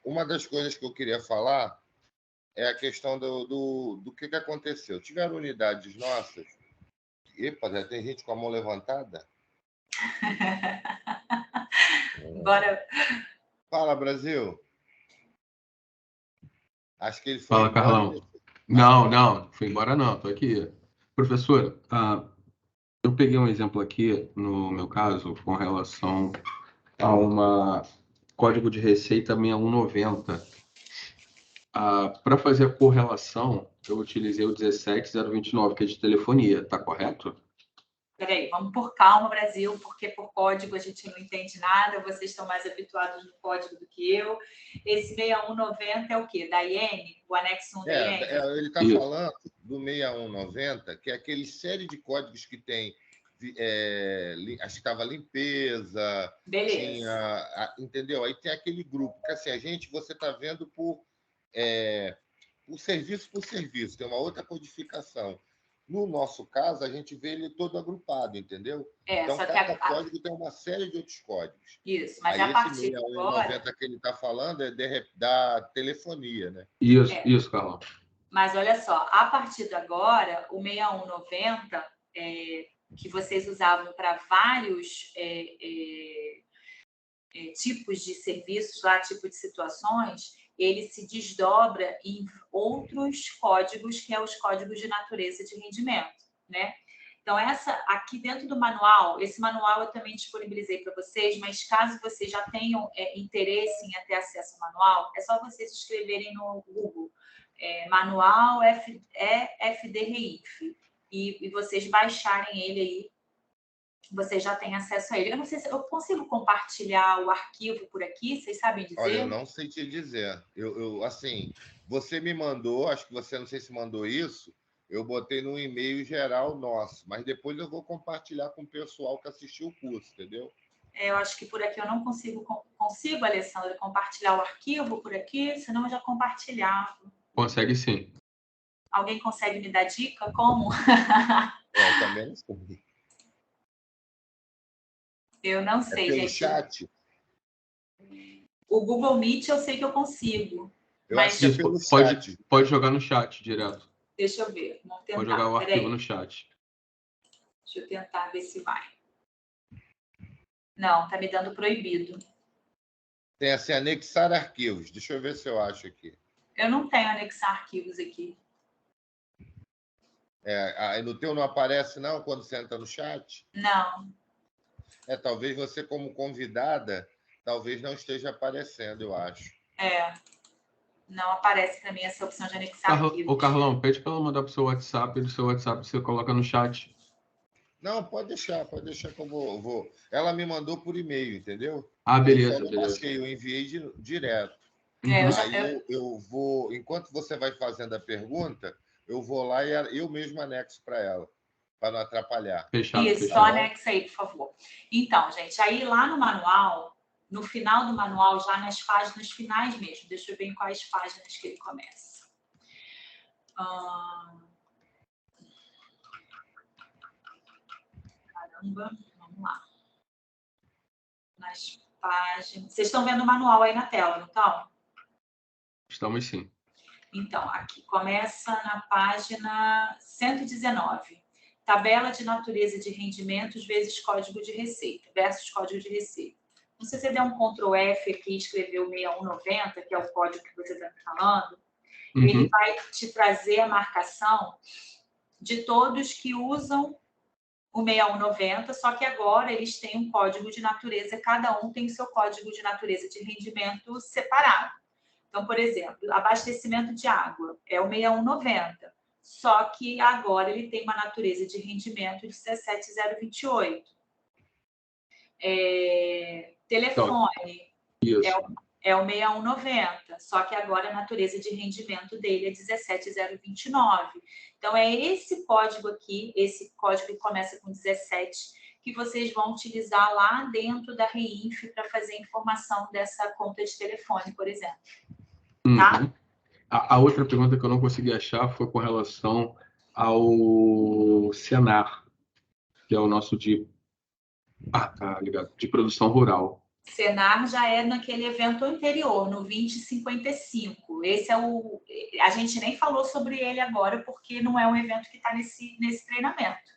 Uma das coisas que eu queria falar é a questão do que aconteceu. Tiveram unidades nossas. Epa, já tem gente com a mão levantada? Bora. Fala, Brasil. Acho que ele foi Fala, embora. Carlão. Não, foi embora não, tô aqui. Professora, eu peguei um exemplo aqui, no meu caso, com relação a uma código de receita 6190. Para fazer a correlação, eu utilizei o 17029, que é de telefonia, tá correto? Peraí, vamos por calma, Brasil, porque por código a gente não entende nada, vocês estão mais habituados no código do que eu. Esse 6190 é o quê? Da IN? O anexo 1 da IN? Ele está falando do 6190, que é aquele série de códigos que tem, acho que estava limpeza, beleza. entendeu? Aí tem aquele grupo, que assim, você está vendo por serviço, tem uma outra codificação. No nosso caso, a gente vê ele todo agrupado, entendeu? Então, cada código tem uma série de outros códigos. Isso, mas aí a partir de agora... Esse 6190 que ele está falando é da telefonia, né? Isso, Carlão. Mas olha só, a partir de agora, o 6190, que vocês usavam para vários tipos de serviços, tipo de situações, ele se desdobra em outros códigos, que é os códigos de natureza de rendimento, né? Então, aqui dentro do manual, esse manual eu também disponibilizei para vocês, mas caso vocês já tenham interesse em ter acesso ao manual, é só vocês escreverem no Google, manual FDRINF, e vocês baixarem ele aí, você já tem acesso a ele. Eu não sei se eu consigo compartilhar o arquivo por aqui, vocês sabem dizer? Olha, eu não sei te dizer. Assim, você me mandou, acho que você não sei se mandou isso, eu botei no e-mail geral nosso, mas depois eu vou compartilhar com o pessoal que assistiu o curso, entendeu? Eu acho que por aqui eu não consigo, Alessandra, compartilhar o arquivo por aqui, senão eu já compartilhava. Consegue sim. Alguém consegue me dar dica? Como? Eu também não sei. Eu não sei, pelo gente. Chat? O Google Meet eu sei que eu consigo. Acho que é pelo chat. Pode jogar no chat direto. Deixa eu ver. Vamos tentar. Pode jogar o arquivo no chat. Deixa eu tentar ver se vai. Não, tá me dando proibido. Tem assim, anexar arquivos. Deixa eu ver se eu acho aqui. Eu não tenho anexar arquivos aqui. No teu não aparece, não, quando você entra no chat? Não. Talvez você, como convidada, talvez não esteja aparecendo, eu acho. Não aparece para mim essa opção de anexar arquivos. Ô, Carlão, pede para ela mandar pro seu WhatsApp, e do seu WhatsApp você coloca no chat. Não, pode deixar que eu vou. Ela me mandou por e-mail, entendeu? Beleza, eu enviei direto. Aí eu vou, enquanto você vai fazendo a pergunta, eu vou lá e eu mesmo anexo para ela, para não atrapalhar. Isso, só anexa aí, por favor. Então, gente, aí lá no manual, no final do manual, já nas páginas finais mesmo, deixa eu ver em quais páginas que ele começa. Caramba, vamos lá. Nas páginas... Vocês estão vendo o manual aí na tela, não estão? Estamos sim. Então, aqui começa na página 119. Tabela de natureza de rendimentos vezes código de receita, versus código de receita. Então, se você der um Ctrl F aqui e escrever o 6190, que é o código que você está falando, ele vai te trazer a marcação de todos que usam o 6190, só que agora eles têm um código de natureza, cada um tem seu código de natureza de rendimento separado. Então, por exemplo, abastecimento de água é o 6190, só que agora ele tem uma natureza de rendimento de 17028. Telefone é o 6190, só que agora a natureza de rendimento dele é 17029. Então, é esse código aqui, esse código que começa com 17, que vocês vão utilizar lá dentro da REINF para fazer a informação dessa conta de telefone, por exemplo. Tá? A outra pergunta que eu não consegui achar foi com relação ao Senar, que é o nosso tá ligado, de produção rural. Senar já é naquele evento anterior, no 2055. Esse é o... A gente nem falou sobre ele agora, porque não é um evento que está nesse treinamento.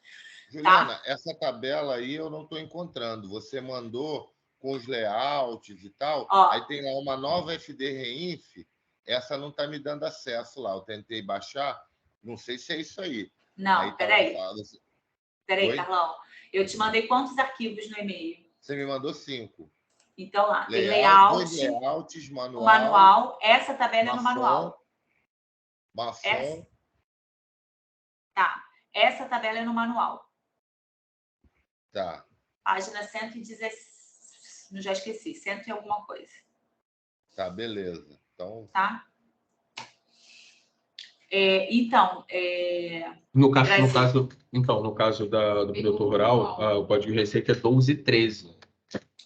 Juliana, essa tabela aí eu não estou encontrando. Você mandou com os layouts e tal. Aí tem lá uma nova FD Reinf. Essa não está me dando acesso lá. Eu tentei baixar. Não sei se é isso aí. Não, peraí. Peraí, Carlão. Eu te mandei quantos arquivos no e-mail? Você me mandou 5. Então lá, tem layout, 2 layouts, manual. Essa tabela é no manual. Maçom. Tá. Essa tabela é no manual. Tá. Página 116. Já esqueci, 100 e alguma coisa. Tá, beleza. Então. Tá? Então, no caso do produtor rural, o código de receita é 1213.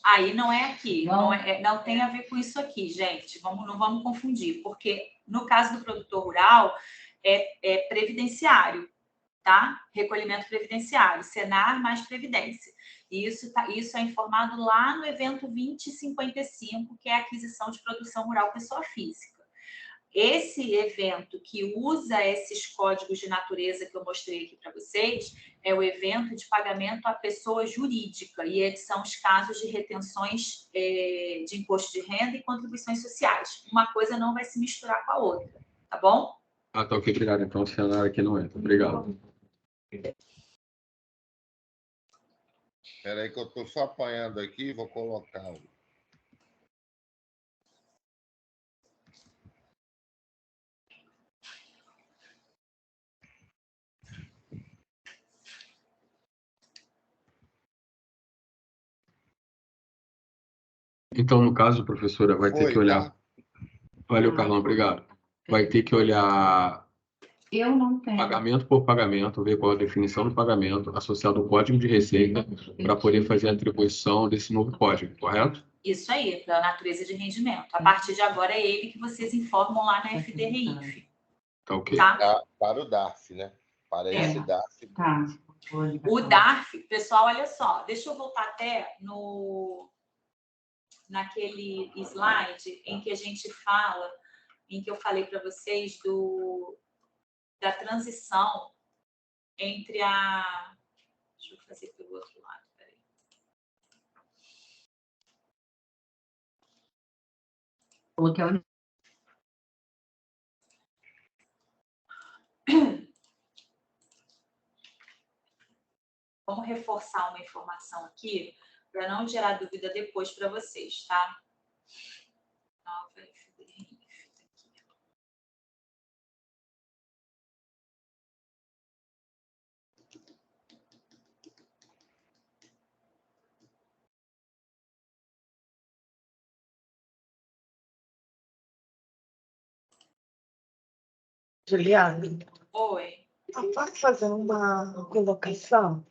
Aí não é aqui, não tem a ver com isso aqui, gente. Não vamos confundir, porque no caso do produtor rural é previdenciário, tá? Recolhimento previdenciário, Senar mais Previdência. E isso é informado lá no evento 2055, que é a aquisição de produção rural pessoa física. Esse evento que usa esses códigos de natureza que eu mostrei aqui para vocês é o evento de pagamento à pessoa jurídica, e são os casos de retenções de imposto de renda e contribuições sociais. Uma coisa não vai se misturar com a outra, tá bom? Ah, tá ok, obrigado. Então o cenário aqui não entra. Obrigado. Espera aí que eu estou só apanhando aqui e vou colocar. Então, no caso, professora, vai ter que olhar... Tá? Valeu, Carlão, obrigado. Vai ter que olhar pagamento por pagamento, ver qual a definição do pagamento associado ao código de receita para poder fazer a atribuição desse novo código, correto? Isso aí, para a natureza de rendimento. A partir de agora é ele que vocês informam lá na FDRINF. Tá ok. Tá? Para o DARF, né? Para esse DARF. Tá. O DARF, pessoal, olha só, deixa eu voltar até naquele slide em que a gente fala, em que eu falei para vocês da transição entre a... Deixa eu fazer pelo outro lado, peraí. Vamos reforçar uma informação aqui para não gerar dúvida depois para vocês, tá? Nova FDRINF aqui. Juliana, Oi. eu posso fazer uma colocação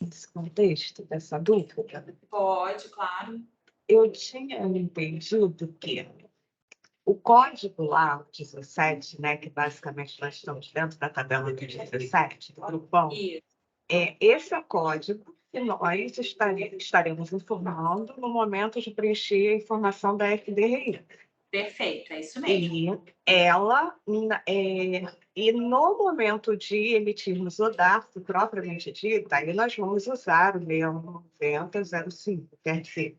nesse contexto dessa dúvida? Pode, claro. Eu tinha entendido que o código lá, o 17, né, que basicamente nós estamos dentro da tabela do 17, do grupão, esse é o código que nós estaremos informando no momento de preencher a informação da FDRI. Perfeito, é isso mesmo. E no momento de emitirmos o DARF propriamente dito, aí nós vamos usar o 619005, quer dizer,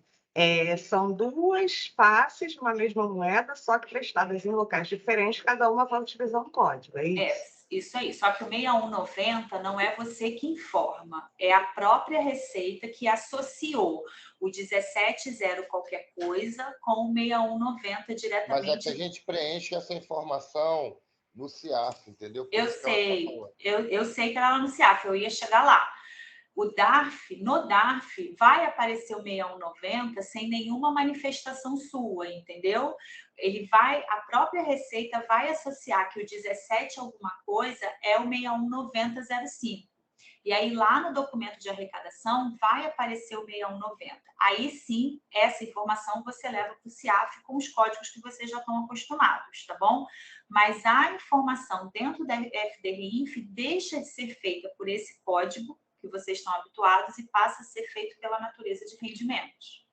são duas faces de uma mesma moeda, só que prestadas em locais diferentes, cada uma vai utilizar um código, é isso? Isso aí, só que o 6190 não é você que informa, é a própria Receita que associou o 170 qualquer coisa com o 6190 diretamente. Mas é que a gente preenche essa informação no CIAF, entendeu? Eu sei que era lá no CIAF, eu ia chegar lá. O DARF, no DARF, vai aparecer o 6190 sem nenhuma manifestação sua, entendeu? A própria Receita vai associar que o 17 alguma coisa é o 619005. E aí, lá no documento de arrecadação, vai aparecer o 6190. Aí, sim, essa informação você leva para o CIAF com os códigos que vocês já estão acostumados, tá bom? Mas a informação dentro da FDRINF deixa de ser feita por esse código que vocês estão habituados e passa a ser feito pela natureza de rendimentos.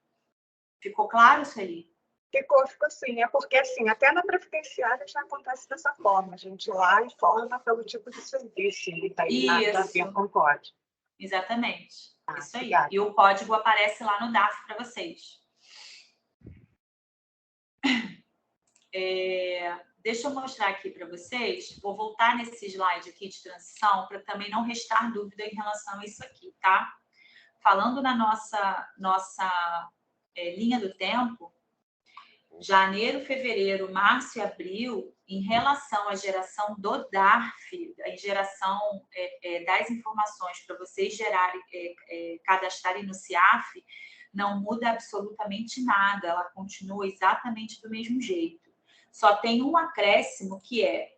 Ficou claro, Sueli? Ficou assim. É porque, assim, até na previdenciária já acontece dessa forma. A gente lá informa pelo tipo de serviço. Ele está aí nada a ver com o código. Exatamente. Isso aí. Obrigada. E o código aparece lá no DARF para vocês. Deixa eu mostrar aqui para vocês. Vou voltar nesse slide aqui de transição para também não restar dúvida em relação a isso aqui, tá? Falando na nossa linha do tempo, janeiro, fevereiro, março e abril, em relação à geração do DARF, a geração das informações para vocês gerarem, cadastrarem no CIAF, não muda absolutamente nada, ela continua exatamente do mesmo jeito. Só tem um acréscimo que é,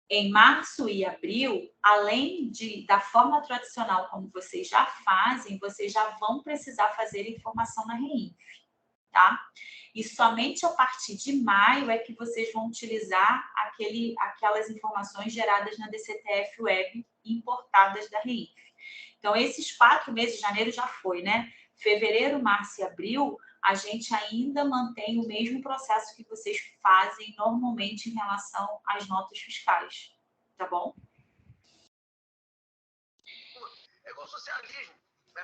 em março e abril, além da forma tradicional como vocês já fazem, vocês já vão precisar fazer informação na REINF, tá? E somente a partir de maio é que vocês vão utilizar aquelas informações geradas na DCTF Web importadas da REINF. Então, esses 4 meses, janeiro já foi, né? Fevereiro, março e abril, a gente ainda mantém o mesmo processo que vocês fazem normalmente em relação às notas fiscais, tá bom?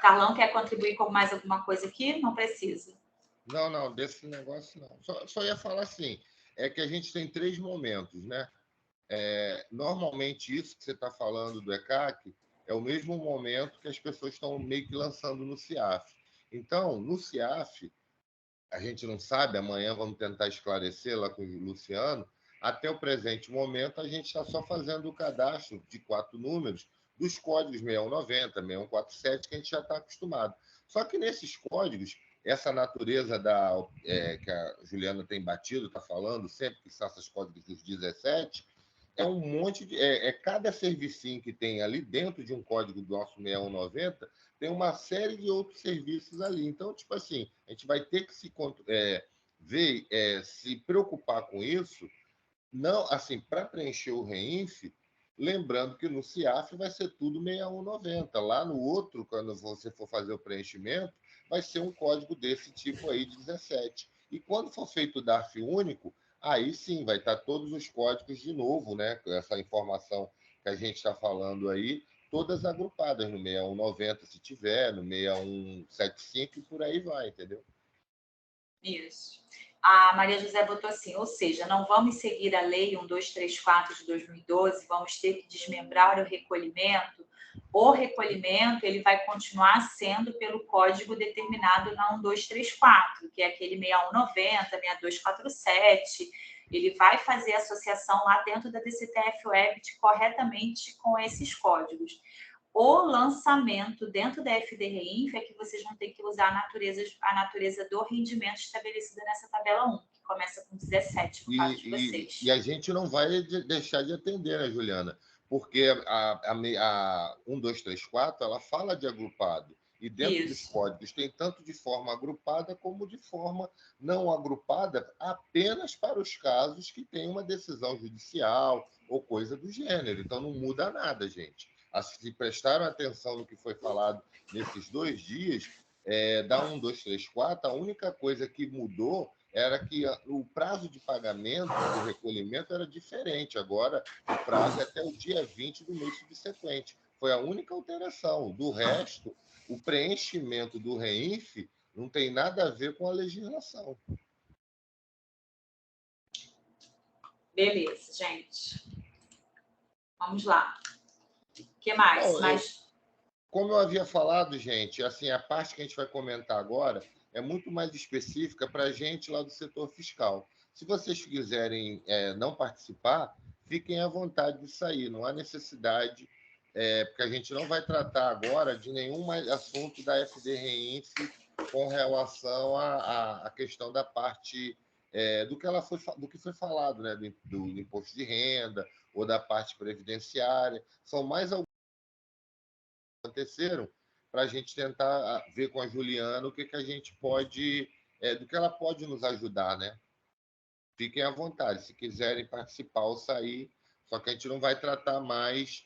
Carlão, quer contribuir com mais alguma coisa aqui? Não precisa. Não, desse negócio não. Só ia falar assim, é que a gente tem 3 momentos, né? Normalmente isso que você está falando do ECAC é o mesmo momento que as pessoas estão meio que lançando no CIAF. Então, no CIAF, a gente não sabe, amanhã vamos tentar esclarecer lá com o Luciano, até o presente momento a gente está só fazendo o cadastro de 4 números dos códigos 6190, 6147, que a gente já está acostumado. Só que nesses códigos, essa natureza que a Juliana tem batido, está falando, sempre que são esses códigos dos 17, é um monte de... cada servicinho que tem ali dentro de um código do nosso 6190 tem uma série de outros serviços ali. Então, tipo assim, a gente vai ter que se se preocupar com isso, não, assim, para preencher o REINF, lembrando que no CIAF vai ser tudo 6190. Lá no outro, quando você for fazer o preenchimento, vai ser um código desse tipo aí, 17. E quando for feito o DARF único, aí sim vai estar todos os códigos de novo, né? Essa informação que a gente está falando aí, todas agrupadas no 6190, se tiver, no 6175 e por aí vai, entendeu? Isso. A Maria José botou assim, ou seja, não vamos seguir a lei 1234 de 2012, vamos ter que desmembrar o recolhimento. O recolhimento ele vai continuar sendo pelo código determinado na 1234, que é aquele 6190, 6247. Ele vai fazer associação lá dentro da DCTF Web corretamente com esses códigos. O lançamento dentro da FD-REINF é que vocês vão ter que usar a natureza do rendimento estabelecida nessa tabela 1, que começa com 17, no caso de vocês. E a gente não vai deixar de atender, né, Juliana? Porque a 1234, ela fala de agrupado. E dentro dos códigos tem tanto de forma agrupada como de forma não agrupada, apenas para os casos que tem uma decisão judicial ou coisa do gênero. Então, não muda nada, gente. Se prestaram atenção no que foi falado nesses 2 dias, da 1234, a única coisa que mudou era que o prazo de pagamento do recolhimento era diferente. Agora, o prazo é até o dia 20 do mês subsequente. Foi a única alteração. Do resto, o preenchimento do REINF não tem nada a ver com a legislação. Beleza, gente. Vamos lá. O que mais? Bom, como eu havia falado, gente, assim, a parte que a gente vai comentar agora é muito mais específica para a gente lá do setor fiscal. Se vocês quiserem não participar, fiquem à vontade de sair, não há necessidade, porque a gente não vai tratar agora de nenhum assunto da FD-REINF com relação à questão da parte do que foi falado, né, do imposto de renda ou da parte previdenciária. São mais alguns aconteceram para a gente tentar ver com a Juliana o que a gente pode, do que ela pode nos ajudar, né? Fiquem à vontade, se quiserem participar ou sair, só que a gente não vai tratar mais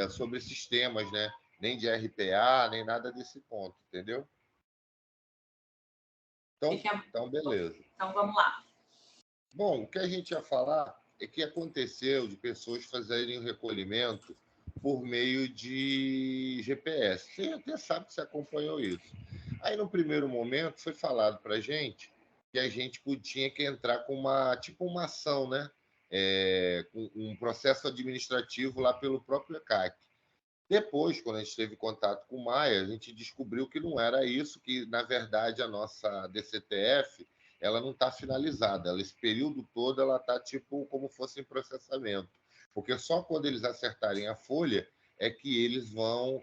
sobre esses temas, né? Nem de RPA, nem nada desse ponto, entendeu? Então, beleza. Então, vamos lá. Bom, o que a gente ia falar é que aconteceu de pessoas fazerem o recolhimento por meio de GPS. Você até sabe que você acompanhou isso. Aí, no primeiro momento, foi falado para a gente que a gente tinha que entrar com uma ação, né? Com um processo administrativo lá pelo próprio ECAC. Depois, quando a gente teve contato com o Maia, a gente descobriu que não era isso, que, na verdade, a nossa DCTF ela não está finalizada. Esse período todo ela está tipo como fosse em processamento. Porque só quando eles acertarem a folha é que eles vão,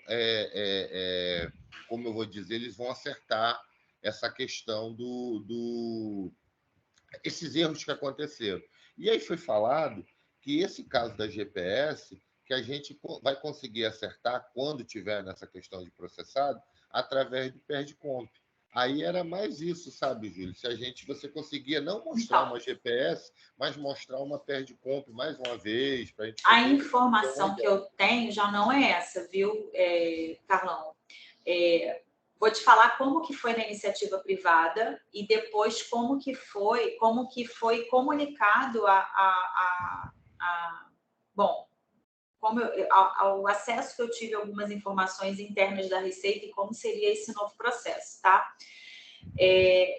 como eu vou dizer, eles vão acertar essa questão esses erros que aconteceram. E aí foi falado que esse caso da GPS, que a gente vai conseguir acertar quando tiver nessa questão de processado, através do PERDComp. Aí era mais isso, sabe, Júlio? Se você conseguia não mostrar uma GPS, mas mostrar uma PERDComp mais uma vez. Pra gente a informação que eu tenho já não é essa, viu, Carlão? Vou te falar como que foi na iniciativa privada e depois como que foi comunicado bom, ao acesso que eu tive a algumas informações internas da Receita e como seria esse novo processo, tá?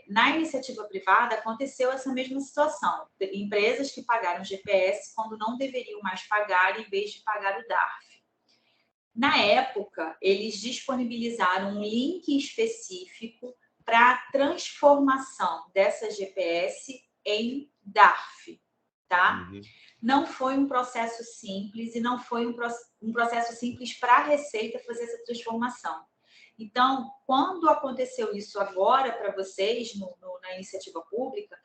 Na iniciativa privada aconteceu essa mesma situação. Empresas que pagaram GPS quando não deveriam mais pagar em vez de pagar o DARF. Na época, eles disponibilizaram um link específico para a transformação dessa GPS em DARF, tá? Uhum. Não foi um processo simples e não foi um processo simples para a Receita fazer essa transformação. Então, quando aconteceu isso agora para vocês, na iniciativa pública,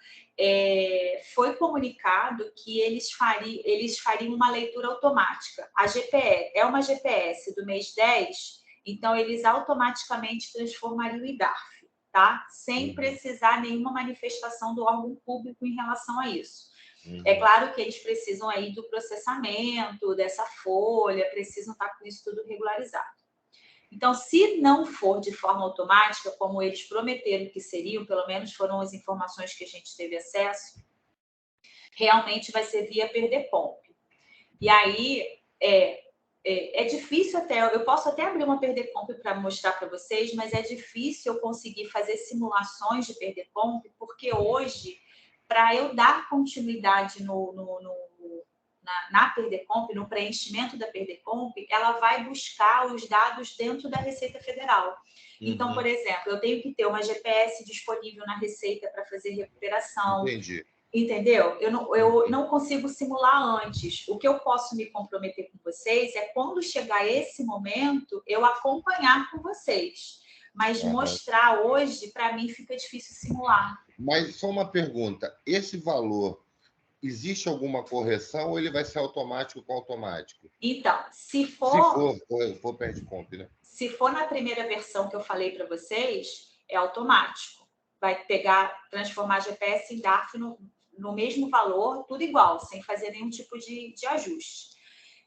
foi comunicado que eles fariam uma leitura automática. A GPS é uma GPS do mês 10, então eles automaticamente transformariam em DARF, tá? Sem precisar nenhuma manifestação do órgão público em relação a isso. É claro que eles precisam aí do processamento, dessa folha, precisam estar com isso tudo regularizado. Então, se não for de forma automática, como eles prometeram que seriam, pelo menos foram as informações que a gente teve acesso, realmente vai ser via PERDComp. E aí, é difícil até, eu posso até abrir uma PERDComp para mostrar para vocês, mas é difícil eu conseguir fazer simulações de PERDComp, porque hoje, para eu dar continuidade na PERDComp, no preenchimento da PERDComp, ela vai buscar os dados dentro da Receita Federal. Então, por exemplo, eu tenho que ter uma GPS disponível na Receita para fazer recuperação. Entendi. Entendeu? Eu não consigo simular antes. O que eu posso me comprometer com vocês é quando chegar esse momento, eu acompanhar com vocês. Mas mostrar hoje, para mim, fica difícil simular. Mas só uma pergunta. Esse valor, existe alguma correção ou ele vai ser automático com automático? Então, se for PERDComp, né? Se for na primeira versão que eu falei para vocês, é automático. Vai transformar GPS em DARF no mesmo valor, tudo igual, sem fazer nenhum tipo de ajuste.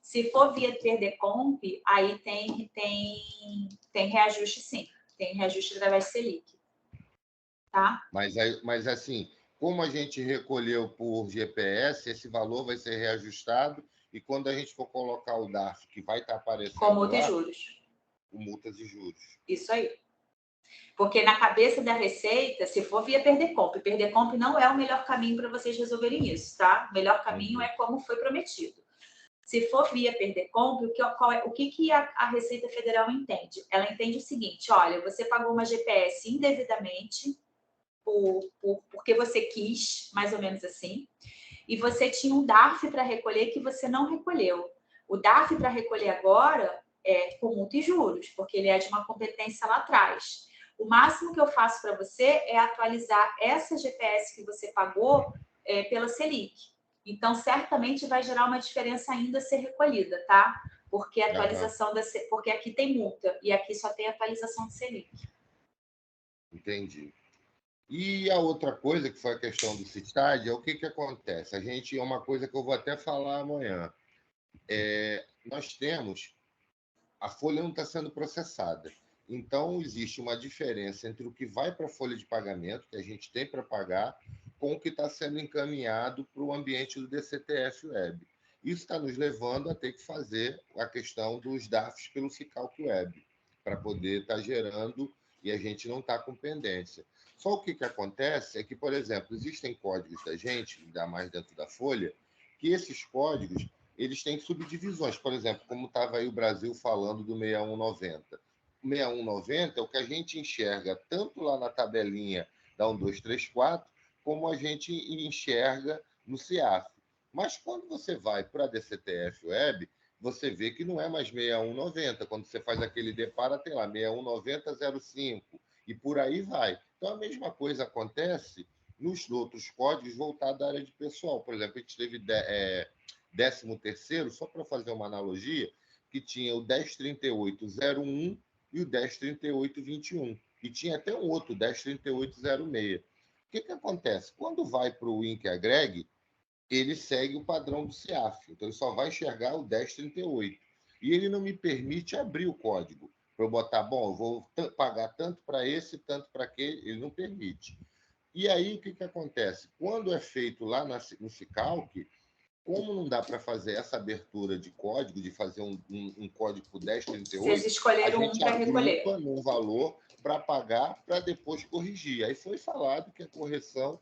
Se for via PERDComp, aí tem reajuste sim. Tem reajuste através do Selic. Tá? Mas assim, como a gente recolheu por GPS, esse valor vai ser reajustado e quando a gente for colocar o DARF, que vai estar aparecendo com multa lá, e juros. Com multas e juros. Isso aí. Porque na cabeça da Receita, se for via PERDComp não é o melhor caminho para vocês resolverem isso, tá? O melhor caminho é como foi prometido. Se for via PERDComp, o que a Receita Federal entende? Ela entende o seguinte, olha, você pagou uma GPS indevidamente, porque você quis, mais ou menos assim, e você tinha um DARF para recolher que você não recolheu. O DARF para recolher agora é com multa e juros, porque ele é de uma competência lá atrás. O máximo que eu faço para você é atualizar essa GPS que você pagou pela Selic. Então, certamente vai gerar uma diferença ainda a ser recolhida, tá? Porque a atualização porque aqui tem multa e aqui só tem atualização de Selic. Entendi. E a outra coisa, que foi a questão do CITAD, é o que acontece? É uma coisa que eu vou até falar amanhã. Nós temos... A folha não está sendo processada. Então, existe uma diferença entre o que vai para a folha de pagamento, que a gente tem para pagar, com o que está sendo encaminhado para o ambiente do DCTF Web. Isso está nos levando a ter que fazer a questão dos DARFs pelo Cicalc Web, para poder estar gerando, e a gente não está com pendência. Só o que acontece é que, por exemplo, existem códigos da gente, ainda mais dentro da folha, que esses códigos eles têm subdivisões. Por exemplo, como estava aí o Brasil falando do 6190. O 6190 é o que a gente enxerga tanto lá na tabelinha da 1234, como a gente enxerga no CIAF. Mas quando você vai para a DCTF Web, você vê que não é mais 6190. Quando você faz aquele depara, tem lá 619005 e por aí vai. Então, a mesma coisa acontece nos outros códigos voltados à área de pessoal. Por exemplo, a gente teve 13º, só para fazer uma analogia, que tinha o 103801 e o 103821. E tinha até um outro, 103806. O que acontece? Quando vai para o INC-AGREG, ele segue o padrão do CIAF. Então, ele só vai enxergar o 1038. E ele não me permite abrir o código. Para eu botar, bom, eu vou pagar tanto para esse, tanto para aquele. Ele não permite. E aí, o que acontece? Quando é feito lá no Cicalc, como não dá para fazer essa abertura de código, de fazer um código por 1038, vocês escolheram a gente para recolher num valor para pagar, para depois corrigir. Aí foi falado que a correção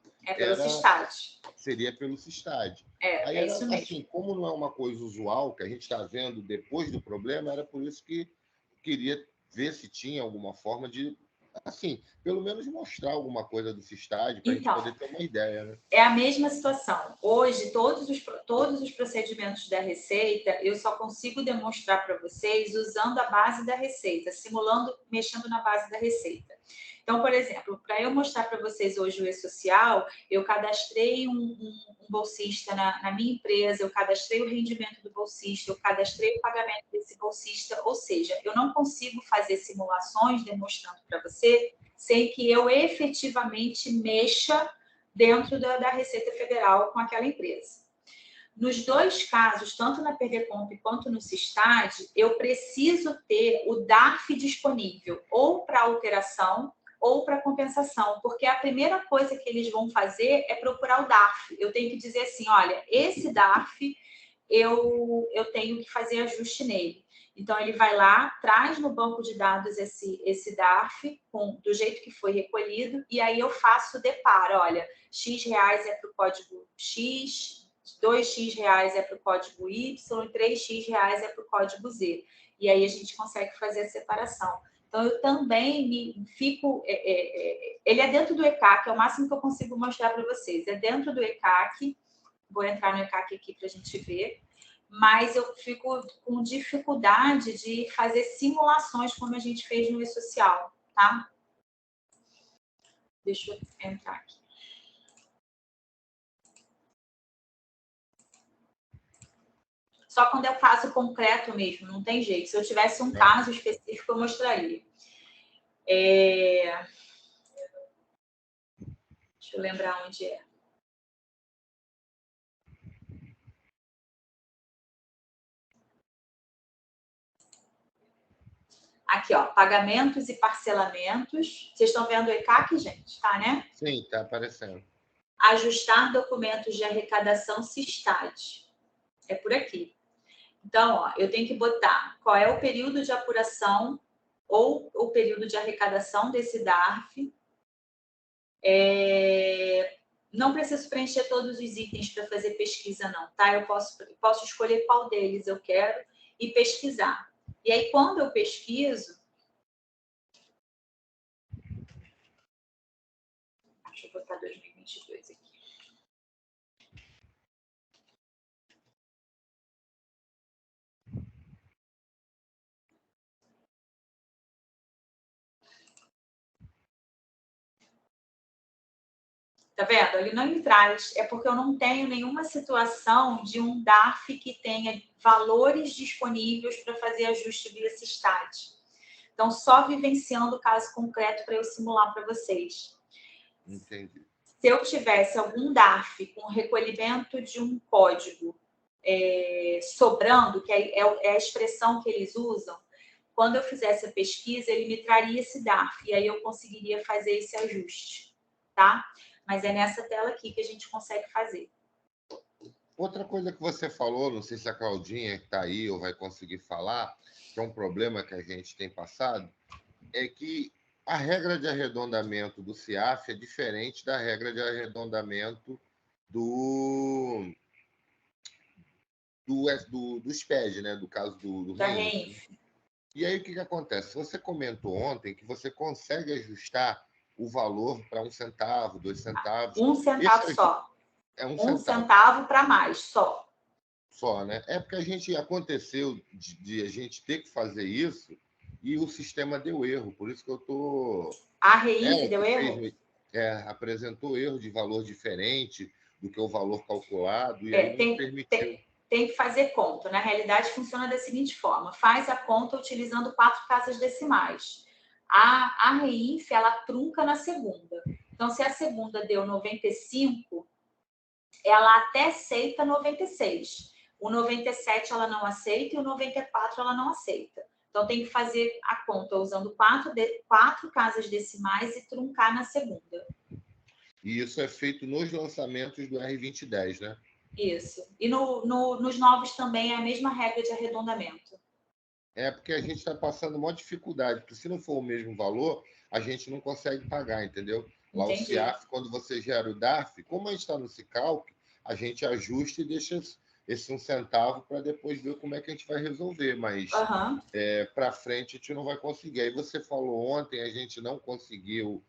seria pelo Sistad. Aí isso mesmo. Assim, como não é uma coisa usual, que a gente está vendo depois do problema, era por isso que queria ver se tinha alguma forma de, assim, pelo menos mostrar alguma coisa do Sistad, para a gente poder ter uma ideia, né? É a mesma situação. Hoje, todos os procedimentos da Receita, eu só consigo demonstrar para vocês usando a base da Receita, simulando, mexendo na base da Receita. Então, por exemplo, para eu mostrar para vocês hoje o E-Social, eu cadastrei um bolsista na minha empresa, eu cadastrei o rendimento do bolsista, eu cadastrei o pagamento desse bolsista, ou seja, eu não consigo fazer simulações demonstrando para você sem que eu efetivamente mexa dentro da Receita Federal com aquela empresa. Nos dois casos, tanto na PDComp quanto no Sistad, eu preciso ter o DARF disponível ou para alteração ou para compensação, porque a primeira coisa que eles vão fazer é procurar o DARF. Eu tenho que dizer assim, olha, esse DARF eu tenho que fazer ajuste nele. Então, ele vai lá, traz no banco de dados esse DARF do jeito que foi recolhido, e aí eu faço o deparo. Olha, X reais é para o código X, 2x reais é para o código Y e 3x reais é para o código Z. E aí a gente consegue fazer a separação. Então, eu também fico... ele é dentro do ECAC, é o máximo que eu consigo mostrar para vocês. É dentro do ECAC. Vou entrar no ECAC aqui para a gente ver. Mas eu fico com dificuldade de fazer simulações como a gente fez no E-Social, tá? Deixa eu entrar aqui. Só quando é o caso concreto mesmo, não tem jeito. Se eu tivesse um caso específico, eu mostraria. Deixa eu lembrar onde é. Aqui, ó, pagamentos e parcelamentos. Vocês estão vendo o ECAC, gente? Tá, né? Sim, tá aparecendo. Ajustar documentos de arrecadação Sistad. É por aqui. Então, ó, eu tenho que botar qual é o período de apuração ou o período de arrecadação desse DARF. Não preciso preencher todos os itens para fazer pesquisa, não, tá? Eu posso escolher qual deles eu quero e pesquisar. E aí, quando eu pesquiso... Deixa eu botar 2022 aqui. Tá vendo? Ele não me traz, é porque eu não tenho nenhuma situação de um DARF que tenha valores disponíveis para fazer ajuste via Sistad. Então, só vivenciando o caso concreto para eu simular para vocês. Entendi. Se eu tivesse algum DARF com recolhimento de um código sobrando, que é a expressão que eles usam, quando eu fizesse a pesquisa, ele me traria esse DARF, e aí eu conseguiria fazer esse ajuste, tá? Mas é nessa tela aqui que a gente consegue fazer. Outra coisa que você falou, não sei se a Claudinha que está aí ou vai conseguir falar, que é um problema que a gente tem passado, é que a regra de arredondamento do CIAF é diferente da regra de arredondamento do SPED, né? Do caso do Da REINF. E aí, o que acontece? Você comentou ontem que você consegue ajustar o valor para 1 centavo, 2 centavos. 1 centavo só. É 1 centavo. 1 centavo. centavo para mais, só. Só, né? É porque aconteceu de a gente ter que fazer isso e o sistema deu erro. Por isso que eu estou... A REINF deu erro? Apresentou erro de valor diferente do que o valor calculado e aí não permitiu. Tem que fazer conta. Na realidade, funciona da seguinte forma. Faz a conta utilizando 4 casas decimais. A REINF, ela trunca na segunda. Então, se a segunda deu 95, ela até aceita 96. O 97 ela não aceita e o 94 ela não aceita. Então, tem que fazer a conta usando 4 casas decimais e truncar na segunda. E isso é feito nos lançamentos do R2010, né? Isso. E nos novos também é a mesma regra de arredondamento. É porque a gente está passando uma dificuldade, porque se não for o mesmo valor, a gente não consegue pagar, entendeu? Lá Entendi. o CIAF, quando você gera o DARF, como a gente está no Cicalc, a gente ajusta e deixa esse 1 centavo para depois ver como é que a gente vai resolver, mas para frente a gente não vai conseguir. Aí você falou ontem, a gente não conseguiu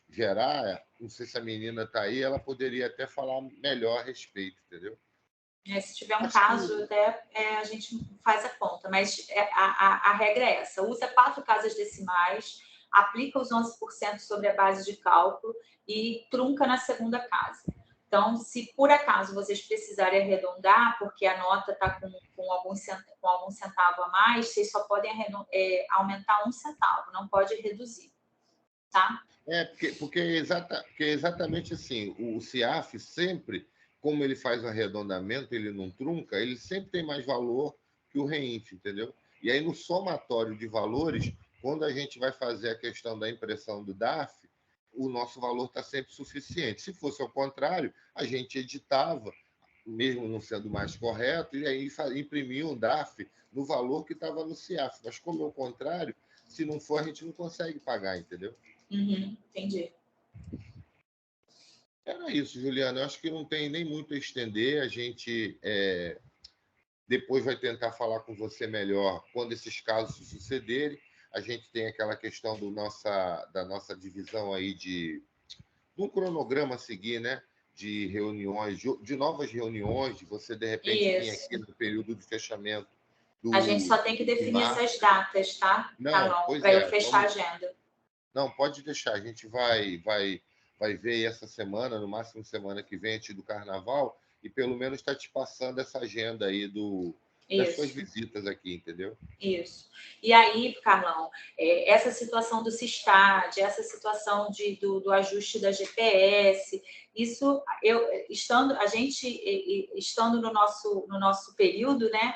gerar, não sei se a menina está aí, ela poderia até falar melhor a respeito, entendeu? Se tiver um caso, até a gente faz a conta, mas a regra é essa: usa 4 casas decimais, aplica os 11% sobre a base de cálculo e trunca na segunda casa. Então, se por acaso vocês precisarem arredondar, porque a nota está com algum centavo a mais, vocês só podem aumentar 1 centavo, não pode reduzir, tá? Porque é exatamente assim, o CIAF sempre, como ele faz o arredondamento, ele não trunca, ele sempre tem mais valor que o REINF, entendeu? E aí, no somatório de valores, quando a gente vai fazer a questão da impressão do DARF, o nosso valor está sempre suficiente. Se fosse ao contrário, a gente editava, mesmo não sendo mais correto, e aí imprimia um DARF no valor que estava no CIAF. Mas, como é o contrário, se não for, a gente não consegue pagar, entendeu? Entendi. Era isso, Juliana. Eu acho que não tem nem muito a estender. A gente depois vai tentar falar com você melhor quando esses casos sucederem. A gente tem aquela questão da nossa divisão aí de um cronograma a seguir, né? De reuniões, de novas reuniões, de você, de repente, vir aqui no período de fechamento. A gente só tem que definir essas datas, tá? Não, para eu fechar a agenda. Não, pode deixar. A gente vai ver essa semana, no máximo semana que vem, antes do Carnaval, e pelo menos está te passando essa agenda aí das suas visitas aqui, entendeu? Isso. E aí, Carlão, essa situação do CISTAD, essa situação do ajuste da GPS, isso, a gente estando no nosso período, né?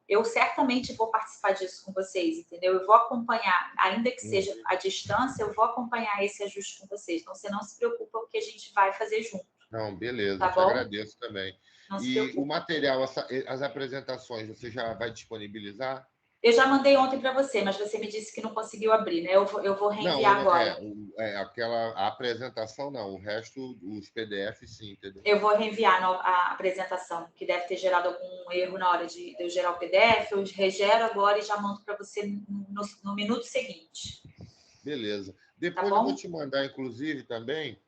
Eu certamente vou participar disso com vocês, entendeu? Eu vou acompanhar, ainda que seja à distância, eu vou acompanhar esse ajuste com vocês. Então, você não se preocupa, porque a gente vai fazer junto. Não, beleza, tá te bom? agradeço também. E o material, as apresentações, você já vai disponibilizar? Eu já mandei ontem para você, mas você me disse que não conseguiu abrir, né? Eu vou reenviar agora. A apresentação não, o resto, os PDFs sim, entendeu? Eu vou reenviar a apresentação, que deve ter gerado algum erro na hora de eu gerar o PDF. Eu regero agora e já mando para você no minuto seguinte. Beleza. Depois eu vou te mandar, inclusive, também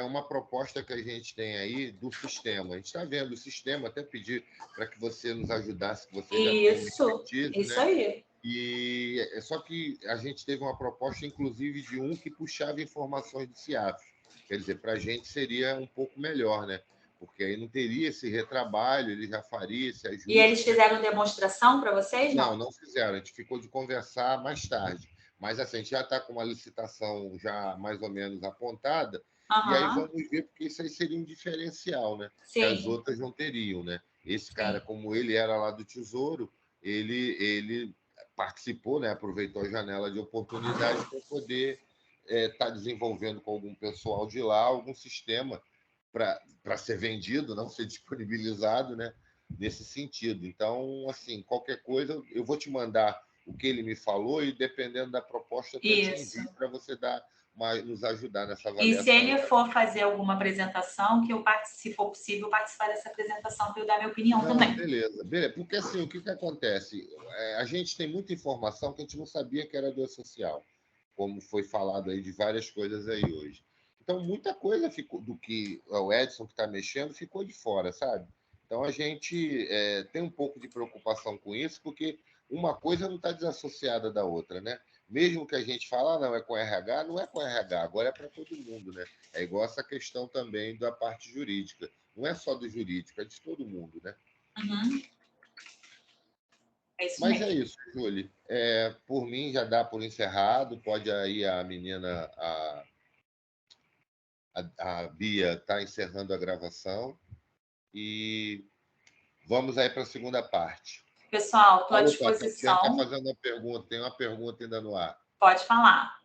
uma proposta que a gente tem aí do sistema. A gente está vendo o sistema, até pedir para que você nos ajudasse, que você isso né? aí. E só que a gente teve uma proposta, inclusive, de um que puxava informações do CIAF. Quer dizer, para a gente seria um pouco melhor, né? Porque aí não teria esse retrabalho, ele já faria esse ajuste. E eles fizeram demonstração para vocês? Não fizeram. A gente ficou de conversar mais tarde. Mas assim, a gente já está com uma licitação já mais ou menos apontada. E aí vamos ver, porque isso aí seria um diferencial, né? Sim. Que as outras não teriam, né? Esse cara, como ele era lá do Tesouro, ele participou, né, aproveitou a janela de oportunidade para poder estar desenvolvendo com algum pessoal de lá algum sistema para ser vendido, não ser disponibilizado, né, nesse sentido. Então, assim, qualquer coisa, eu vou te mandar o que ele me falou e, dependendo da proposta, eu te envio para você nos ajudar nessa avaliação. E se ele for fazer alguma apresentação, que eu participe, se for possível, participar dessa apresentação para eu dar minha opinião também. Beleza. Porque assim, o que acontece? A gente tem muita informação que a gente não sabia que era do social, como foi falado aí de várias coisas aí hoje. Então, muita coisa ficou do que o Edson que está mexendo ficou de fora, sabe? Então, a gente tem um pouco de preocupação com isso, porque uma coisa não está desassociada da outra, né? Mesmo que a gente fale, não, é com RH, não é com RH, agora é para todo mundo, né? É igual essa questão também da parte jurídica. Não é só do jurídico, é de todo mundo, né? Uhum. Mas é isso, Júlia. Por mim, já dá por encerrado. Pode aí a menina, a Bia, está encerrando a gravação. E vamos aí para a segunda parte. Pessoal, estou à disposição. A Tatiana está fazendo uma pergunta. Tem uma pergunta ainda no ar. Pode falar.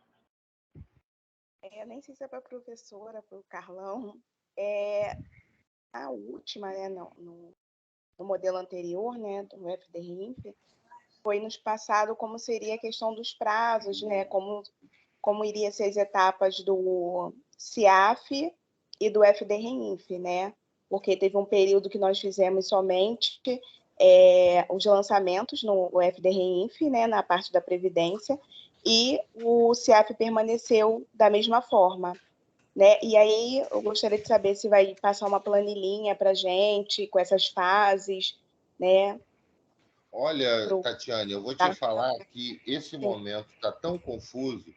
Eu nem sei se é para a professora, para o Carlão. A última, né, no modelo anterior, né, do FDRINF, foi nos passado como seria a questão dos prazos, né, como iria ser as etapas do CIAF e do FDRINF, né, porque teve um período que nós fizemos somente os lançamentos no FDRINF, né, na parte da Previdência, e o CIAF permaneceu da mesma forma. Né? E aí eu gostaria de saber se vai passar uma planilhinha para a gente com essas fases, né? Olha, Tatiane, eu vou te falar que esse momento está tão confuso.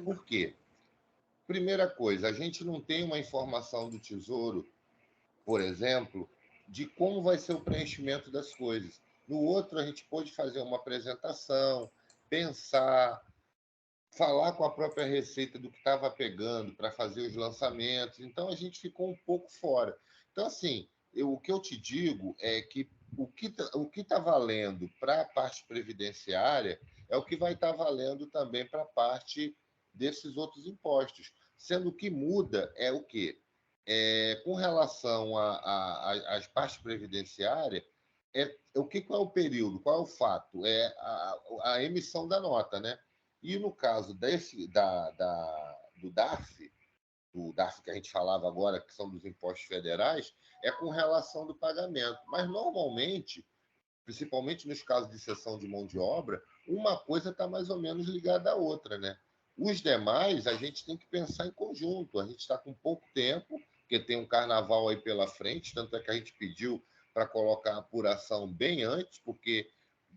Por quê? Primeira coisa, a gente não tem uma informação do Tesouro, por exemplo, de como vai ser o preenchimento das coisas. No outro, a gente pôde fazer uma apresentação, pensar, falar com a própria Receita do que estava pegando para fazer os lançamentos. Então, a gente ficou um pouco fora. Então, assim, o que eu te digo é que o que está valendo para a parte previdenciária é o que vai estar valendo também para a parte desses outros impostos. Sendo que muda é o quê? Com relação às partes previdenciárias, qual é o período, qual é o fato? É a emissão da nota, né? E no caso do DARF que a gente falava agora, que são dos impostos federais, é com relação do pagamento. Mas, normalmente, principalmente nos casos de cessão de mão de obra, uma coisa está mais ou menos ligada à outra, né? Os demais, a gente tem que pensar em conjunto. A gente está com pouco tempo, porque tem um carnaval aí pela frente, tanto é que a gente pediu para colocar a apuração bem antes, porque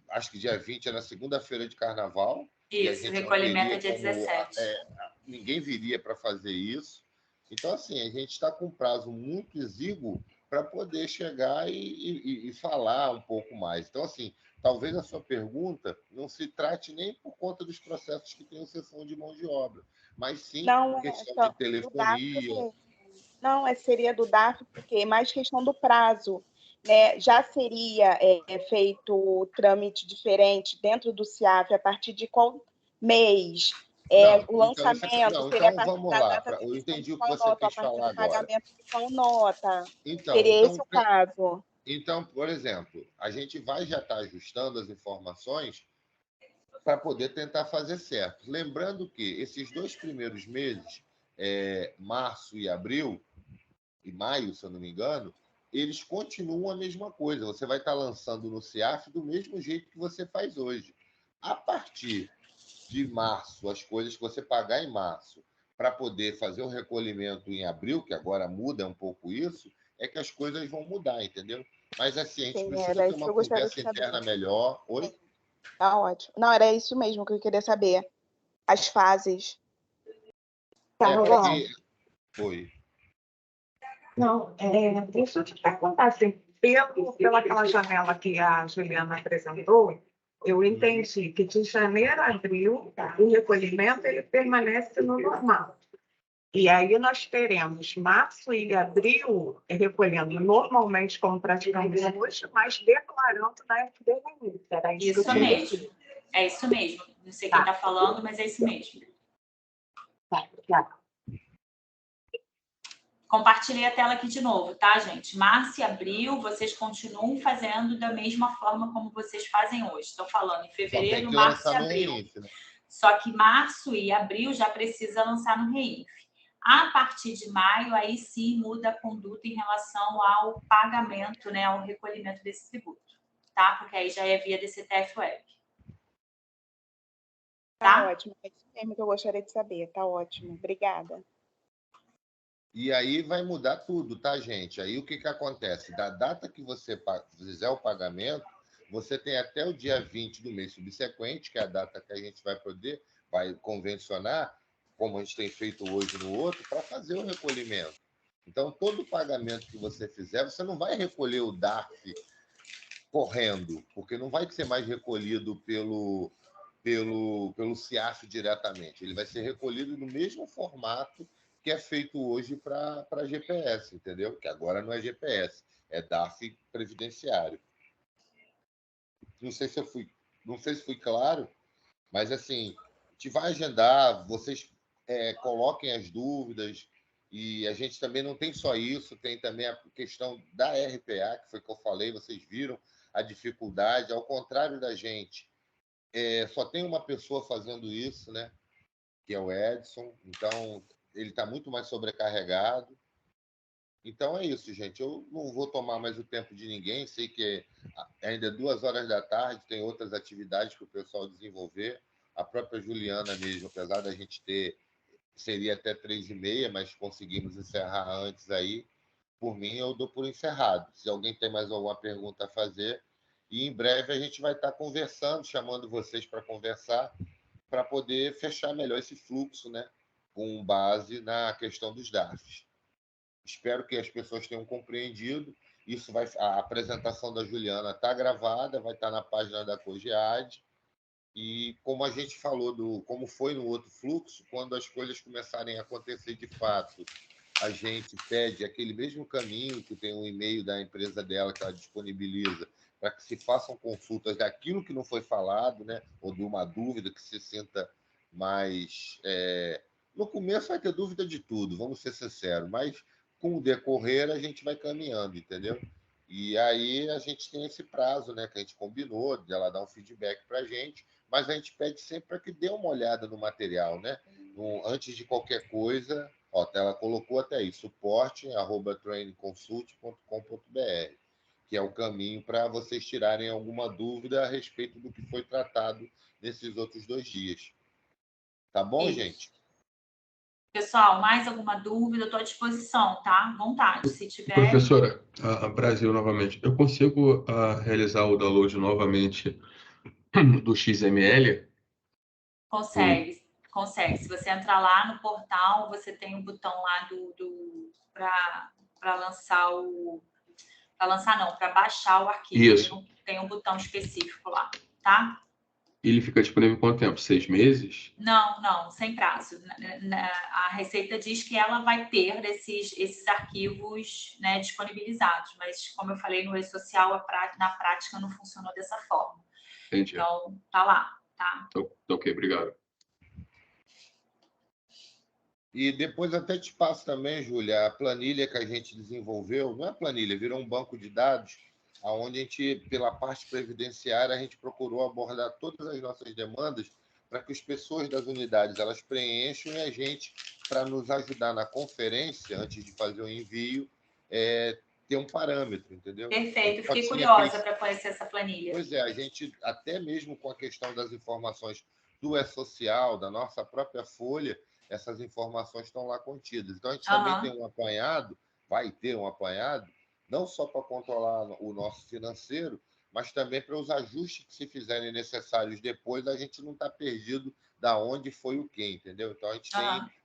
acho que dia 20 é na segunda-feira de carnaval. Isso, o recolhimento é dia 17. Ninguém viria para fazer isso. Então, assim, a gente está com um prazo muito exíguo para poder chegar e falar um pouco mais. Então, assim, talvez a sua pergunta não se trate nem por conta dos processos que tem cessão de mão de obra, mas sim questão de telefonia. Não, seria do DARF, porque é mais questão do prazo. Né? Já seria feito trâmite diferente dentro do CIAF a partir de qual mês? O lançamento seria a partir da data eu entendi o que você nota, quis falar agora. pagamento de qual nota? Seria esse o caso. Então, por exemplo, a gente vai já estar ajustando as informações para poder tentar fazer certo. Lembrando que esses 2 primeiros meses, março e abril, e maio, se eu não me engano, eles continuam a mesma coisa. Você vai estar lançando no CIAF do mesmo jeito que você faz hoje. A partir de março, as coisas que você pagar em março, para poder fazer o recolhimento em abril, que agora muda um pouco isso, é que as coisas vão mudar, entendeu? Mas assim, a gente precisa ter uma conversa interna melhor. Oi? Tá ótimo. Não, era isso mesmo que eu queria saber. As fases. Tá bom. Foi. Não, deixa eu te perguntar, assim, pelaquela janela que a Juliana apresentou, eu entendi que de janeiro a abril o recolhimento ele permanece no normal. E aí nós teremos março e abril recolhendo normalmente como praticamente hoje, mas declarando na FDRI. Era isso que eu queria Isso dizer. mesmo. É isso mesmo. Não sei quem Tá. está falando, mas é isso mesmo. Tá, obrigada. Compartilhei a tela aqui de novo, tá, gente? Março e abril, vocês continuam fazendo da mesma forma como vocês fazem hoje. Estou falando em Só tem fevereiro, que março e lançar no abril. REINF, né? Só que março e abril já precisa lançar no REINF. A partir de maio, aí sim muda a conduta em relação ao pagamento, né, ao recolhimento desse tributo, tá? Porque aí já é via DCTF Web. Tá Tá? ótimo. É isso mesmo que eu gostaria de saber. Tá ótimo. Obrigada. E aí vai mudar tudo, tá, gente? Aí o que acontece? Da data que você fizer o pagamento, você tem até o dia 20 do mês subsequente, que é a data que a gente vai convencionar, como a gente tem feito hoje no outro, para fazer o recolhimento. Então, todo pagamento que você fizer, você não vai recolher o DARF correndo, porque não vai ser mais recolhido pelo CIAF diretamente. Ele vai ser recolhido no mesmo formato que é feito hoje para GPS, entendeu? Que agora não é GPS, é DARF previdenciário. Não sei se fui claro, mas assim, a gente vai agendar, vocês coloquem as dúvidas, e a gente também não tem só isso, tem também a questão da RPA, que foi que eu falei, vocês viram a dificuldade, ao contrário da gente, só tem uma pessoa fazendo isso, né? Que é o Edson, então ele está muito mais sobrecarregado. Então é isso, gente. Eu não vou tomar mais o tempo de ninguém, sei que ainda é 2 horas da tarde, tem outras atividades para o pessoal desenvolver. A própria Juliana mesmo, apesar da gente ter, seria até 3h30, mas conseguimos encerrar antes aí. Por mim, eu dou por encerrado. Se alguém tem mais alguma pergunta a fazer, e em breve a gente vai estar conversando, chamando vocês para conversar, para poder fechar melhor esse fluxo, né? Com base na questão dos DARFs. Espero que as pessoas tenham compreendido. A apresentação da Juliana está gravada, vai estar na página da COGEAD. E como a gente falou como foi no outro fluxo, quando as coisas começarem a acontecer de fato, a gente pede aquele mesmo caminho que tem um e-mail da empresa dela que ela disponibiliza para que se façam consultas daquilo que não foi falado, né? Ou de uma dúvida que se sinta mais... No começo vai ter dúvida de tudo, vamos ser sinceros, mas com o decorrer a gente vai caminhando, entendeu? E aí a gente tem esse prazo, né, que a gente combinou, de ela dar um feedback para a gente, mas a gente pede sempre para que dê uma olhada no material, né? Antes de qualquer coisa, ela colocou até aí, suporte@trainingconsult.com.br, que é o caminho para vocês tirarem alguma dúvida a respeito do que foi tratado nesses outros 2 dias. Tá bom, Isso. gente? Pessoal, mais alguma dúvida? Estou à disposição, tá? Vontade, se tiver. Professora, Brasil novamente, eu consigo realizar o download novamente do XML? Consegue, consegue. Se você entrar lá no portal, você tem um botão lá para lançar o. Para lançar, não, para baixar o arquivo. Isso. Tem um botão específico lá, tá? Ele fica disponível quanto tempo? 6 meses? Não, sem prazo. A Receita diz que ela vai ter esses arquivos, né, disponibilizados, mas como eu falei no E-Social, na prática não funcionou dessa forma. Entendi. Então, tá lá, tá? Ok, obrigado. E depois até te passo também, Júlia, a planilha que a gente desenvolveu, não é planilha, virou um banco de dados, onde a gente, pela parte previdenciária, a gente procurou abordar todas as nossas demandas para que as pessoas das unidades elas preencham e a gente, para nos ajudar na conferência, antes de fazer o envio, ter um parâmetro, entendeu? Perfeito, fiquei Só tinha curiosa para conhecer essa planilha. Pois é, a gente, até mesmo com a questão das informações do E-Social, da nossa própria folha, essas informações estão lá contidas. Então, a gente também tem um apanhado, vai ter um apanhado, não só para controlar o nosso financeiro, mas também para os ajustes que se fizerem necessários depois, a gente não está perdido da onde foi o quê, entendeu? Então, a gente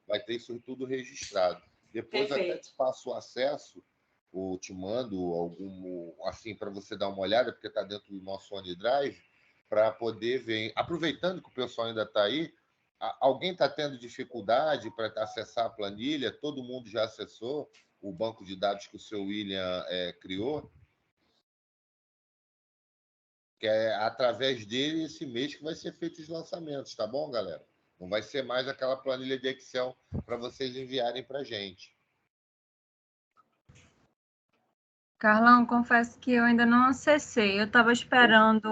vai ter isso tudo registrado. Depois, até te passo o acesso, ou te mando algum, assim, para você dar uma olhada, porque está dentro do nosso OneDrive, para poder ver. Aproveitando que o pessoal ainda está aí, Alguém está tendo dificuldade para acessar a planilha? Todo mundo já acessou o banco de dados que o seu William criou? Que é através dele esse mês que vai ser feito os lançamentos, tá bom, galera? Não vai ser mais aquela planilha de Excel para vocês enviarem para a gente. Carlão, confesso que eu ainda não acessei. Eu estava esperando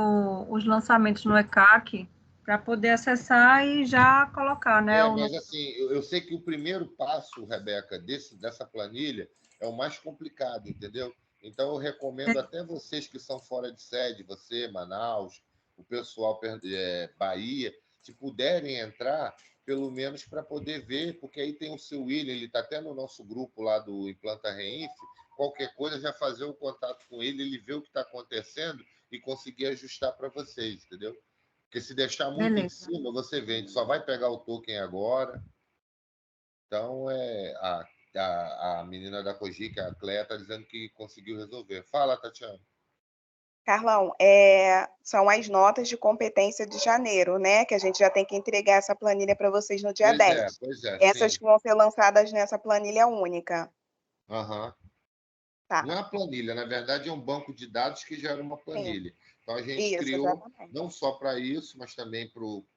os lançamentos no ECAC para poder acessar e já colocar, né? Mas assim, eu sei que o primeiro passo, Rebeca, dessa planilha é o mais complicado, entendeu? Então, eu recomendo até vocês que são fora de sede, você, Manaus, o pessoal Bahia, se puderem entrar, pelo menos para poder ver, porque aí tem o seu William, ele está até no nosso grupo lá do Implanta Reinf, qualquer coisa já fazer o contato com ele vê o que está acontecendo e conseguir ajustar para vocês, entendeu? Porque se deixar muito em cima, você vende, só vai pegar o token agora. Então, a menina da Cogic, a Cléia, está dizendo que conseguiu resolver. Fala, Tatiana. Carlão, são as notas de competência de janeiro, né? Que a gente já tem que entregar essa planilha para vocês no dia 10. Pois é, Essas sim. que vão ser lançadas nessa planilha única. Uhum. Tá. Não é uma planilha, na verdade é um banco de dados que gera uma planilha. Sim. Então a gente criou exatamente. Não só para isso, mas também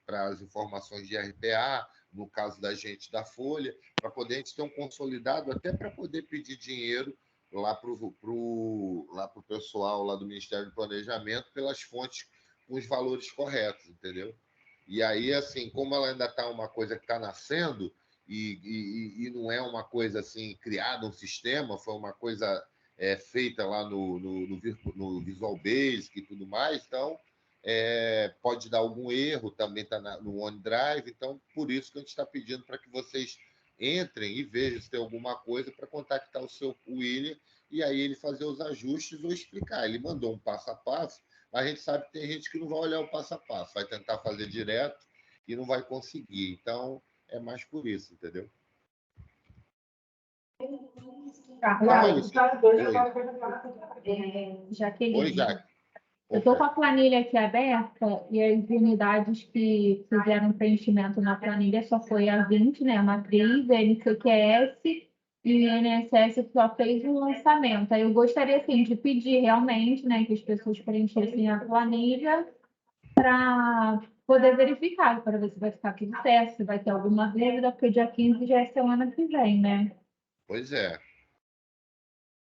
para as informações de RPA, no caso da gente da Folha, para poder a gente ter um consolidado, até para poder pedir dinheiro lá para o pessoal lá do Ministério do Planejamento pelas fontes com os valores corretos, entendeu? E aí, assim, como ela ainda está uma coisa que está nascendo e não é uma coisa assim criada um sistema, foi uma coisa feita lá no Visual Basic e tudo mais, então pode dar algum erro, também está no OneDrive, então por isso que a gente está pedindo para que vocês entrem e vejam se tem alguma coisa para contactar o seu William e aí ele fazer os ajustes ou explicar. Ele mandou um passo a passo, mas a gente sabe que tem gente que não vai olhar o passo a passo, vai tentar fazer direto e não vai conseguir. Então, é mais por isso, entendeu? Jaqueline. Oi, Jaque. Eu estou com a planilha aqui aberta e as unidades que fizeram preenchimento na planilha só foi a 20, né? A matriz, a NCQS e o INSS só fez um lançamento. Aí eu gostaria, assim, de pedir realmente, né, que as pessoas preenchessem a planilha para poder verificar, para ver se vai ficar tudo certo, se vai ter alguma dúvida, porque dia 15 já é semana que vem, né? Pois é.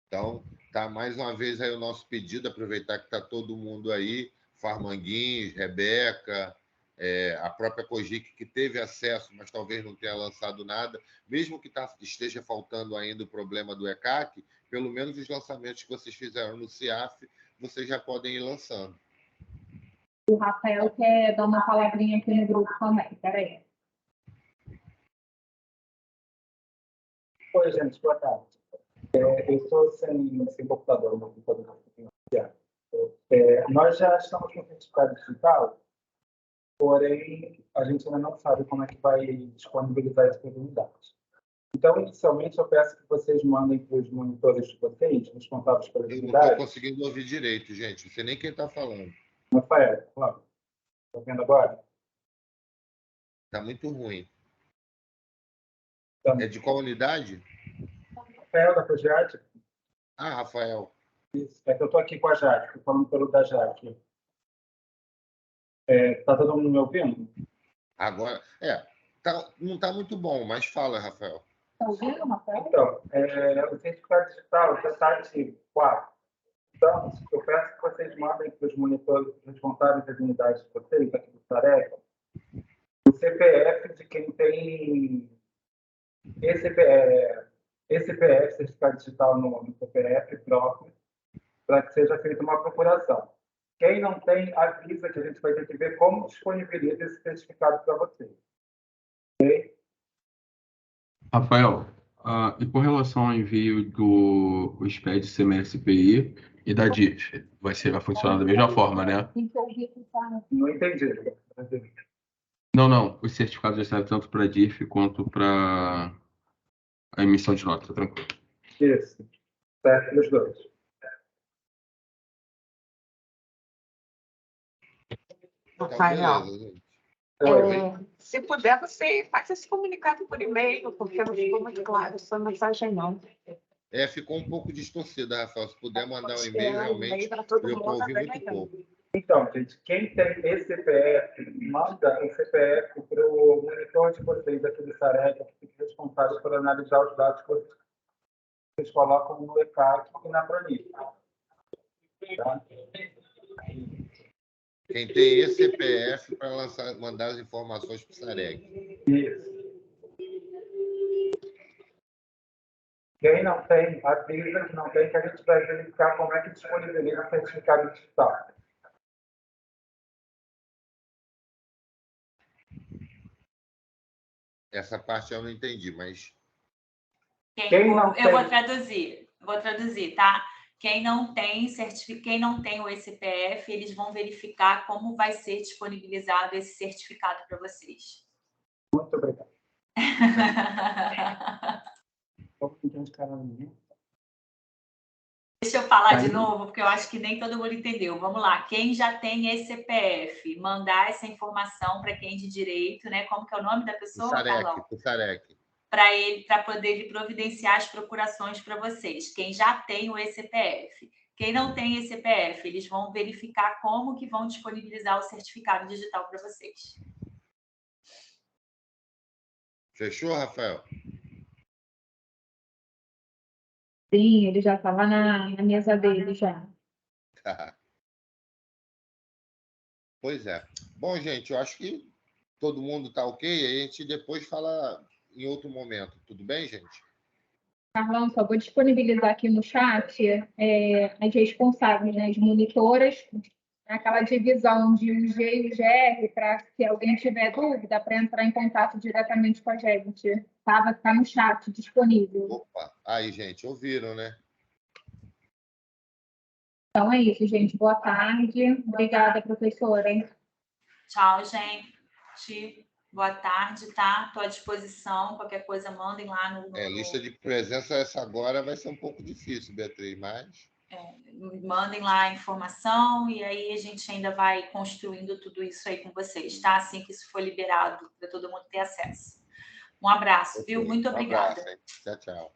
Então, tá mais uma vez aí o nosso pedido, aproveitar que está todo mundo aí, Farmanguins, Rebeca, a própria Cogic, que teve acesso, mas talvez não tenha lançado nada, mesmo que esteja faltando ainda o problema do ECAC, pelo menos os lançamentos que vocês fizeram no CIAF, vocês já podem ir lançando. O Rafael quer dar uma palavrinha aqui no grupo também, peraí. Oi, gente, boa tarde. Eu estou sem computador, não computador. Nós já estamos com o certificado digital, porém, a gente ainda não sabe como é que vai disponibilizar essas unidades. Então, inicialmente, eu peço que vocês mandem para os monitores de vocês, responsáveis pelas unidades. Eu não estou conseguindo ouvir direito, gente. Não sei nem quem está falando. Rafael, claro. Está vendo agora? Está muito ruim. Então, É de qual unidade? Rafael, da Projeto. Ah, Rafael. Isso. É que eu estou aqui com a Jaque, estou falando pelo da Jaque. Está todo mundo me ouvindo? Agora, não está muito bom, mas fala, Rafael. Está ouvindo, Rafael? Então, o certificado digital já está ativo, 4. Então, eu peço que vocês mandem para os monitores responsáveis das unidades de vocês, aqui do Tarefa, o CPF de quem tem esse CPF, certificado digital no CPF próprio, para que seja feita uma procuração. Quem não tem, avisa que a gente vai ter que ver como disponibiliza esse certificado para vocês. Ok? Rafael, e com relação ao envio do SPED CMS-PI e da DIF, vai funcionar da mesma forma, né? Não entendi. Não. Os certificados já servem tanto para a DIF quanto para a emissão de nota, tranquilo. Isso. Certo, os dois. Então, beleza, gente. Se puder, você faz esse comunicado por e-mail, porque não ficou muito claro sua mensagem, não. Ficou um pouco distorcida, Rafael. Se puder mandar um e-mail, realmente, eu ouvi muito pouco. Então, gente, quem tem esse CPF, manda o CPF para o monitor de vocês aqui do SAREC, que fica responsável por analisar os dados que vocês colocam no ECAC e na planilha. Tá? Quem tem esse CPF para mandar as informações para o SAREC. Isso. Quem não tem, avisa que não tem, que a gente vai verificar como é que disponibiliza o certificado digital. Essa parte eu não entendi, mas... Eu vou traduzir, tá? Quem não tem o ECPF, eles vão verificar como vai ser disponibilizado esse certificado para vocês. Muito obrigado. Deixa eu falar de novo, porque eu acho que nem todo mundo entendeu. Vamos lá. Quem já tem ECPF, mandar essa informação para quem de direito, né? Como que é o nome da pessoa, Carlão? O SAREC. Para poder ele providenciar as procurações para vocês. Quem já tem o ECPF. Quem não tem ECPF, eles vão verificar como que vão disponibilizar o certificado digital para vocês. Fechou, Rafael? Sim, ele já estava na mesa dele já. Tá. Pois é. Bom, gente, eu acho que todo mundo está ok. A gente depois fala em outro momento. Tudo bem, gente? Carlão, só vou disponibilizar aqui no chat as responsáveis, né, as monitoras, aquela divisão de UG e UGR, para se alguém tiver dúvida, para entrar em contato diretamente com a gente. Tá? Vai ficar no chat disponível. Opa, aí, gente, ouviram, né? Então é isso, gente. Boa tarde. Obrigada, professora. Tchau, gente. Boa tarde, tá? Estou à disposição. Qualquer coisa, mandem lá no... Lista de presença, essa agora vai ser um pouco difícil, Beatriz, mas... mandem lá a informação e aí a gente ainda vai construindo tudo isso aí com vocês, tá? Assim que isso for liberado, para todo mundo ter acesso. Um abraço, viu? Muito obrigada. Um abraço, hein? Tchau, tchau.